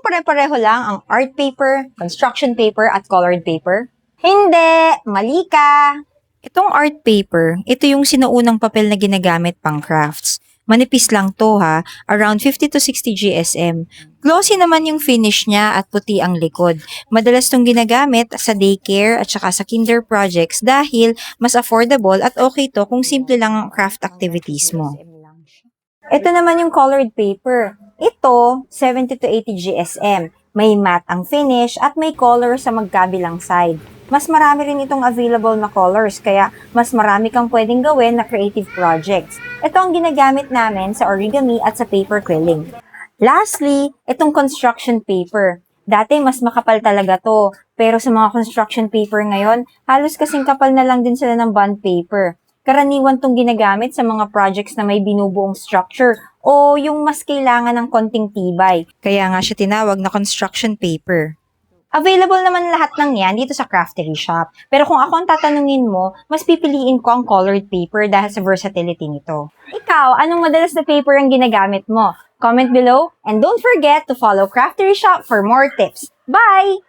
pare-pareho lang ang art paper, construction paper, at colored paper? Hindi! Mali ka! Itong art paper, ito yung sinuunang papel na ginagamit pang crafts. Manipis lang to ha, around 50 to 60 GSM. Glossy naman yung finish niya at puti ang likod. Madalas tong ginagamit sa daycare at saka sa kinder projects dahil mas affordable at okay to kung simple lang ang craft activities mo. Ito naman yung colored paper. Ito, 70 to 80 GSM. May matte ang finish at may color sa magkabilang side. Mas marami rin itong available na colors, kaya mas marami kang pwedeng gawin na creative projects. Ito ang ginagamit namin sa origami at sa paper quilling. Lastly, itong construction paper. Dati mas makapal talaga to, pero sa mga construction paper ngayon, halos kasing kapal na lang din sila ng bond paper. Karaniwan tong ginagamit sa mga projects na may binubuong structure o yung mas kailangan ng konting tibay. Kaya nga siya tinawag na construction paper. Available naman lahat ng yan dito sa Craftery Shop. Pero kung ako ang tatanungin mo, mas pipiliin ko ang colored paper dahil sa versatility nito. Ikaw, anong madalas na paper ang ginagamit mo? Comment below and don't forget to follow Craftery Shop for more tips. Bye!